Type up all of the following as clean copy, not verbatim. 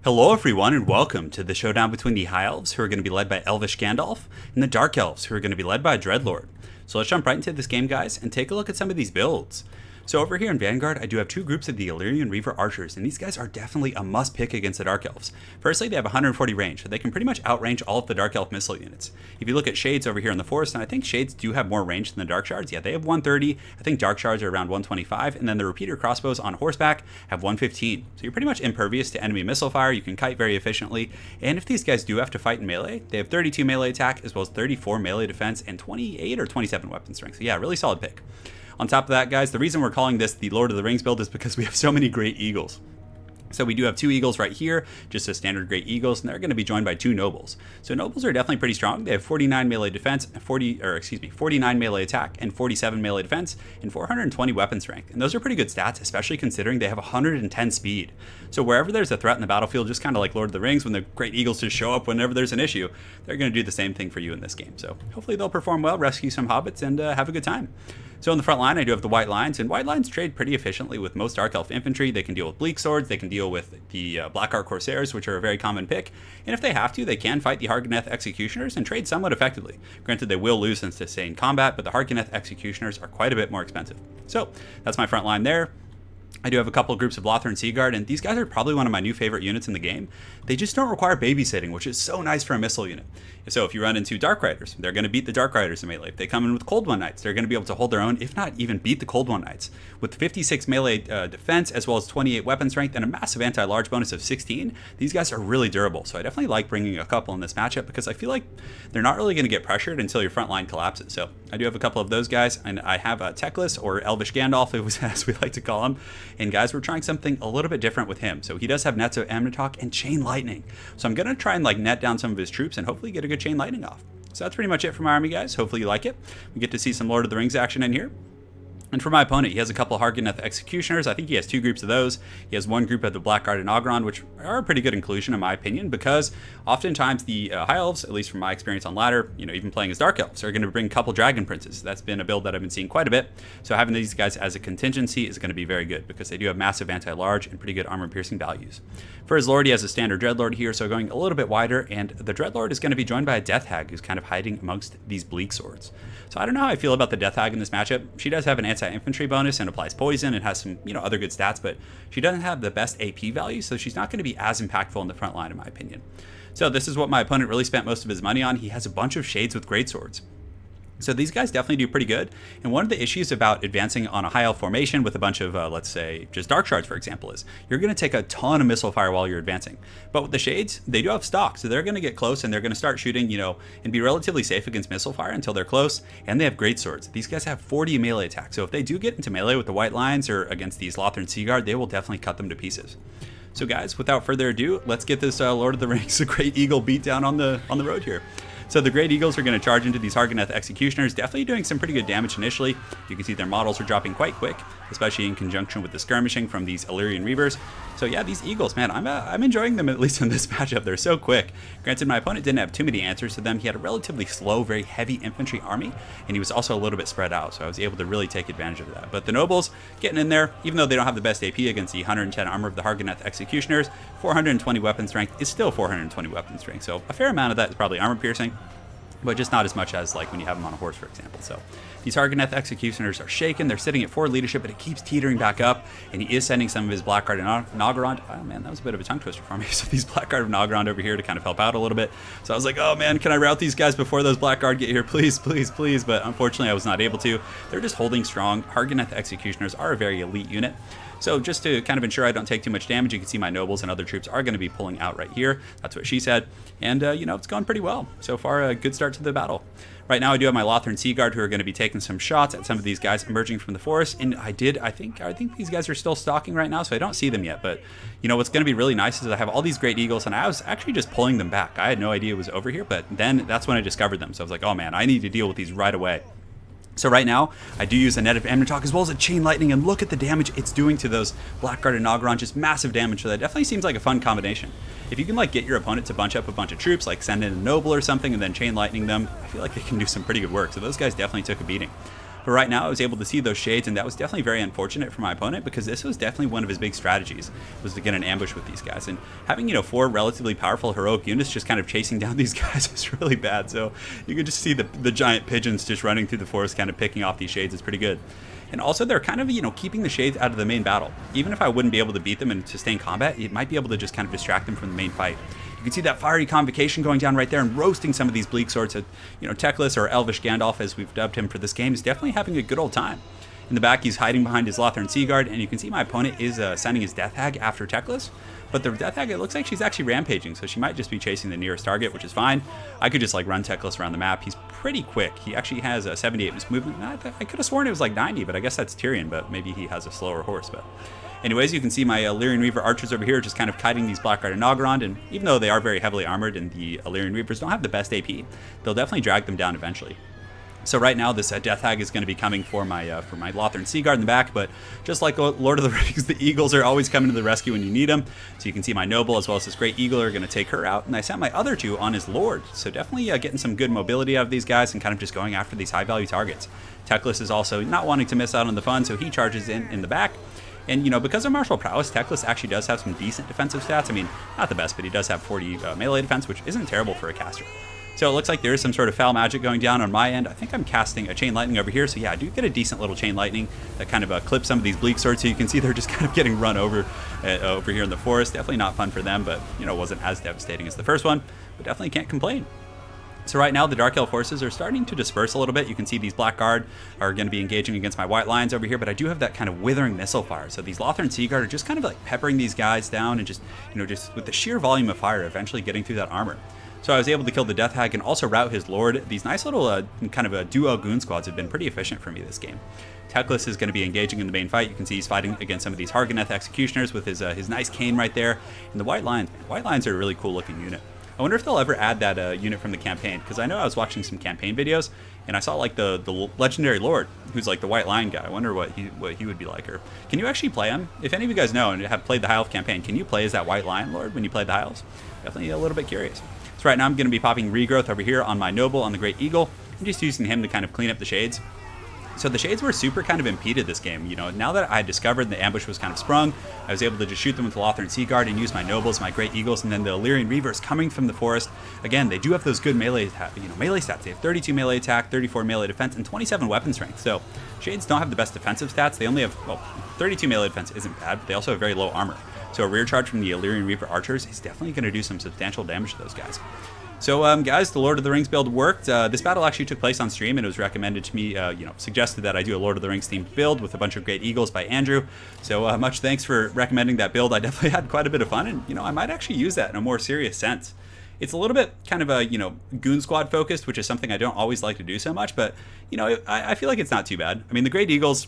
Hello everyone and welcome to the showdown between the High Elves, who are going to be led by Elvish Gandalf, and the Dark Elves, who are going to be led by Dreadlord. So let's jump right into this game, guys, and take a look at some of these builds. So over here in Vanguard, I do have two groups of the Illyrian Reaver Archers, and these guys are definitely a must-pick against the Dark Elves. Firstly, they have 140 range, so they can pretty much outrange all of the Dark Elf missile units. If you look at Shades over here in the Forest, and I think Shades do have more range than the Dark Shards. Yeah, they have 130, I think Dark Shards are around 125, and then the Repeater Crossbows on horseback have 115. So you're pretty much impervious to enemy missile fire, you can kite very efficiently, and if these guys do have to fight in melee, they have 32 melee attack, as well as 34 melee defense, and 28 or 27 weapon strength. So yeah, really solid pick. On top of that, guys, the reason we're calling this the Lord of the Rings build is because we have so many great eagles. So we do have two eagles right here, just as standard great eagles, and they're going to be joined by two nobles. So nobles are definitely pretty strong. They have 49 melee defense, 49 melee attack, and 47 melee defense, and 420 weapon strength. And those are pretty good stats, especially considering they have 110 speed. So wherever there's a threat in the battlefield, just kind of like Lord of the Rings, when the great eagles just show up whenever there's an issue, they're going to do the same thing for you in this game. So hopefully they'll perform well, rescue some hobbits, and have a good time. So in the front line, I do have the White Lines, and White Lines trade pretty efficiently with most Dark Elf infantry. They can deal with Bleak Swords, they can deal with the Black Ark Corsairs, which are a very common pick, and if they have to, they can fight the Hargoneth Executioners and trade somewhat effectively. Granted, they will lose in sustained combat, but the Hargoneth Executioners are quite a bit more expensive. So that's my front line there. I do have a couple of groups of Lothern Seaguard, and these guys are probably one of my new favorite units in the game. They just don't require babysitting, which is so nice for a missile unit. So if you run into Dark Riders, they're going to beat the Dark Riders in melee. If they come in with Cold One Knights, they're going to be able to hold their own, if not even beat the Cold One Knights. With 56 melee defense, as well as 28 weapon strength, and a massive anti-large bonus of 16, these guys are really durable. So I definitely like bringing a couple in this matchup, because I feel like they're not really going to get pressured until your front line collapses. So I do have a couple of those guys, and I have Teclis, or Elvish Gandalf, as we like to call him. And guys, we're trying something a little bit different with him. So he does have Nets of Amnitok and Chain Lightning. So I'm going to try and net down some of his troops and hopefully get a good Chain Lightning off. So that's pretty much it for my army, guys. Hopefully you like it. We get to see some Lord of the Rings action in here. And for my opponent, he has a couple of Hargoneth Executioners. I think he has two groups of those. He has one group of the Blackguard and Ogron, which are a pretty good inclusion in my opinion, because oftentimes the High Elves, at least from my experience on ladder, even playing as Dark Elves, are going to bring a couple Dragon Princes. That's been a build that I've been seeing quite a bit. So having these guys as a contingency is going to be very good, because they do have massive anti-large and pretty good armor-piercing values. For his Lord, he has a standard Dreadlord here, so going a little bit wider, and the Dreadlord is going to be joined by a Death Hag who's kind of hiding amongst these Bleak Swords. So I don't know how I feel about the Death Hag in this matchup. She does have an anti-infantry bonus and applies poison and has some, other good stats, but she doesn't have the best AP value, so she's not going to be as impactful in the front line, in my opinion. So this is what my opponent really spent most of his money on. He has a bunch of Shades with greatswords. So these guys definitely do pretty good. And one of the issues about advancing on a high elf formation with a bunch of, let's say, just Dark Shards, for example, is you're going to take a ton of missile fire while you're advancing. But with the Shades, they do have stock, so they're going to get close and they're going to start shooting, and be relatively safe against missile fire until they're close. And they have great swords. These guys have 40 melee attack, so if they do get into melee with the White Lions or against these Lothern Seaguard, they will definitely cut them to pieces. So guys, without further ado, let's get this Lord of the Rings, a Great Eagle beat down on the road here. So the Great Eagles are going to charge into these Hargoneth Executioners, definitely doing some pretty good damage initially. You can see their models are dropping quite quick, especially in conjunction with the skirmishing from these Illyrian Reavers. So yeah, these Eagles, man, I'm enjoying them, at least in this matchup. They're so quick. Granted, my opponent didn't have too many answers to them. He had a relatively slow, very heavy infantry army, and he was also a little bit spread out, so I was able to really take advantage of that. But the Nobles getting in there, even though they don't have the best AP against the 110 armor of the Hargoneth Executioners, 420 weapon strength is still 420 weapon strength. So a fair amount of that is probably armor piercing, but just not as much as when you have them on a horse, for example. So these Hargoneth Executioners are shaken. They're sitting at 4 leadership, but it keeps teetering back up, and he is sending some of his Blackguard and Nogrond. Oh man, that was a bit of a tongue twister for me. So these Blackguard and Nogrond over here to kind of help out a little bit. So I was like, oh man, can I route these guys before those Blackguard get here? Please, please, please. But unfortunately, I was not able to. They're just holding strong. Hargoneth Executioners are a very elite unit. So just to kind of ensure I don't take too much damage, you can see my nobles and other troops are going to be pulling out right here. That's what she said. And, it's going pretty well. So far, a good start to the battle. Right now, I do have my Lothern Seaguard who are going to be taking some shots at some of these guys emerging from the forest. And I think these guys are still stalking right now, so I don't see them yet. But, what's going to be really nice is I have all these Great Eagles, and I was actually just pulling them back. I had no idea it was over here, but then that's when I discovered them. So I was like, oh man, I need to deal with these right away. So right now, I do use a Net of Amnitok as well as a Chain Lightning, and look at the damage it's doing to those Blackguard and Nogron, just massive damage. So that definitely seems like a fun combination. If you can get your opponent to bunch up a bunch of troops, send in a Noble or something and then Chain Lightning them, I feel like they can do some pretty good work. So those guys definitely took a beating. But right now I was able to see those shades, and that was definitely very unfortunate for my opponent, because this was definitely one of his big strategies, was to get an ambush with these guys. And having, 4 relatively powerful heroic units just kind of chasing down these guys is really bad. So you can just see the giant pigeons just running through the forest, kind of picking off these shades. Is pretty good. And also they're kind of, keeping the shades out of the main battle. Even if I wouldn't be able to beat them in sustained combat, it might be able to just kind of distract them from the main fight. You can see that fiery convocation going down right there and roasting some of these bleak swords. Teclis, or Elvish Gandalf as we've dubbed him for this game, is definitely having a good old time. In the back, he's hiding behind his Lothern Seaguard, and you can see my opponent is sending his Death Hag after Teclis. But the Death Hag, it looks like she's actually rampaging, so she might just be chasing the nearest target, which is fine. I could just run Teclis around the map. He's pretty quick. He actually has a 78 movement. I could have sworn it was 90, but I guess that's Tyrion, but maybe he has a slower horse. But anyways, you can see my Illyrian Reaver archers over here just kind of kiting these Blackguard and Nogrond, and even though they are very heavily armored and the Illyrian Reavers don't have the best AP, they'll definitely drag them down eventually. So right now, this Death Hag is going to be coming for my Lothern Seaguard in the back, but just like Lord of the Rings, the Eagles are always coming to the rescue when you need them. So you can see my Noble as well as this Great Eagle are going to take her out, and I sent my other 2 on his Lord. So definitely getting some good mobility out of these guys and kind of just going after these high-value targets. Teclis is also not wanting to miss out on the fun, so he charges in the back. And, because of martial prowess, Teclis actually does have some decent defensive stats. I mean, not the best, but he does have 40 melee defense, which isn't terrible for a caster. So it looks like there is some sort of foul magic going down on my end. I think I'm casting a Chain Lightning over here. So yeah, I do get a decent little Chain Lightning that kind of clips some of these bleak swords. So you can see they're just kind of getting run over here in the forest. Definitely not fun for them, but wasn't as devastating as the first one. But definitely can't complain. So right now the Dark Elf forces are starting to disperse a little bit. You can see these Blackguard are going to be engaging against my White Lions over here, but I do have that kind of withering missile fire. So these Lothern Seaguard are just kind of peppering these guys down and just with the sheer volume of fire eventually getting through that armor. So I was able to kill the Death Hag and also rout his Lord. These nice little kind of duo goon squads have been pretty efficient for me this game. Teclis is going to be engaging in the main fight. You can see he's fighting against some of these Hargoneth Executioners with his nice cane right there. And the White Lions, man, White Lions are a really cool looking unit. I wonder if they'll ever add that unit from the campaign, because I know I was watching some campaign videos and I saw the legendary Lord, who's the White Lion guy. I wonder what he would be like. Or can you actually play him? If any of you guys know and have played the High Elf campaign, can you play as that White Lion Lord when you play the High Elves? Definitely a little bit curious. So right now I'm going to be popping Regrowth over here on my Noble, on the Great Eagle. I'm just using him to kind of clean up the shades. So the shades were super kind of impeded this game. Now that I discovered the ambush was kind of sprung, I was able to just shoot them with the Lothern Seaguard and use my Nobles, my Great Eagles, and then the Illyrian Reavers coming from the forest. Again, they do have those good melee stats. They have 32 melee attack, 34 melee defense, and 27 weapon strength. So shades don't have the best defensive stats. They only have, 32 melee defense isn't bad, but they also have very low armor. So a rear charge from the Illyrian Reaver archers is definitely going to do some substantial damage to those guys. So, guys, the Lord of the Rings build worked. This battle actually took place on stream, and it was recommended to me, suggested that I do a Lord of the Rings themed build with a bunch of Great Eagles by Andrew. So, much thanks for recommending that build. I definitely had quite a bit of fun, and, I might actually use that in a more serious sense. It's a little bit kind of a, Goon Squad focused, which is something I don't always like to do so much, but, I feel like it's not too bad. I mean, the Great Eagles,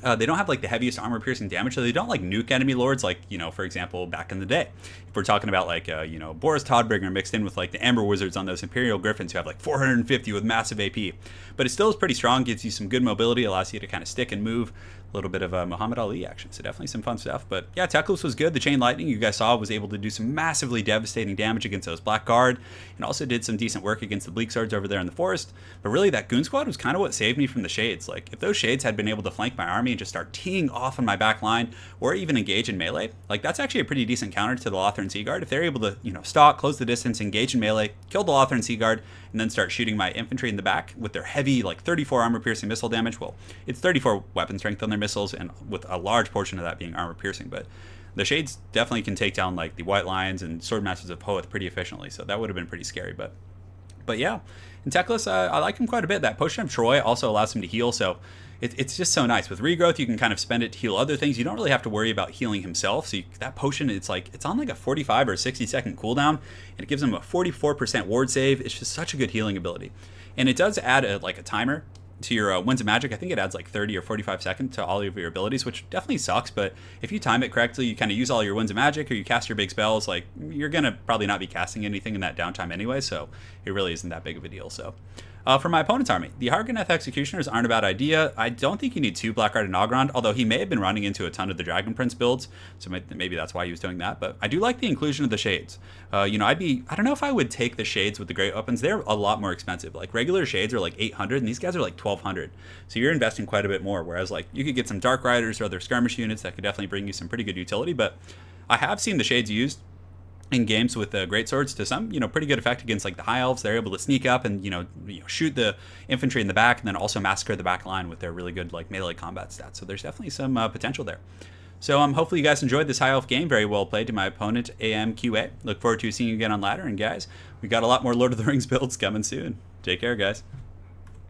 they don't have the heaviest armor piercing damage, so they don't nuke enemy lords for example, back in the day. If we're talking about Boris Todbringer mixed in with the Amber Wizards on those Imperial Griffins who have 450 with massive AP. But it still is pretty strong, gives you some good mobility, allows you to kind of stick and move. A little bit of Muhammad Ali action, so definitely some fun stuff. But yeah, Teclis was good. The Chain Lightning you guys saw was able to do some massively devastating damage against those Blackguard, and also did some decent work against the Bleak Swords over there in the forest. But really, that Goon Squad was kind of what saved me from the Shades. If those Shades had been able to flank my army and just start teeing off on my back line, or even engage in melee, that's actually a pretty decent counter to the Lothern Seaguard. If they're able to, stalk, close the distance, engage in melee, kill the Lothern Seaguard, and then start shooting my infantry in the back with their heavy, 34 armor piercing missile damage. Well, it's 34 weapon strength on their missiles, and with a large portion of that being armor piercing. But the Shades definitely can take down the White Lions and Sword Masters of Hoeth pretty efficiently, so that would have been pretty scary. But yeah, in Teclis, I like him quite a bit. That Potion of Troy also allows him to heal, so it's just so nice. With Regrowth, you can kind of spend it to heal other things. You don't really have to worry about healing himself. So that potion, it's on a 45 or 60 second cooldown, and it gives him a 44% ward save. It's just such a good healing ability. And it does add a timer to your Winds of Magic. I think it adds 30 or 45 seconds to all of your abilities, which definitely sucks, but if you time it correctly, you kind of use all your Winds of Magic, or you cast your big spells, you're going to probably not be casting anything in that downtime anyway, so it really isn't that big of a deal. So For my opponent's army, the Harganeth Executioners aren't a bad idea. I don't think you need 2 Blackguard and Ogrond, although he may have been running into a ton of the Dragon Prince builds, so maybe that's why he was doing that. But I do like the inclusion of the Shades. I don't know if I would take the Shades with the Great Weapons. They're a lot more expensive. Like, regular Shades are like 800, and these guys are like 1200. So you're investing quite a bit more, whereas like you could get some Dark Riders or other skirmish units that could definitely bring you some pretty good utility. But I have seen the Shades used in games with great swords to some pretty good effect against like the High Elves. They're able to sneak up and shoot the infantry in the back, and then also massacre the back line with their really good like melee combat stats. So there's definitely some potential there. So hopefully you guys enjoyed this High Elf game. Very well played to my opponent AMQA. Look forward to seeing you again on ladder. And guys, we got a lot more Lord of the Rings builds coming soon. Take care, guys.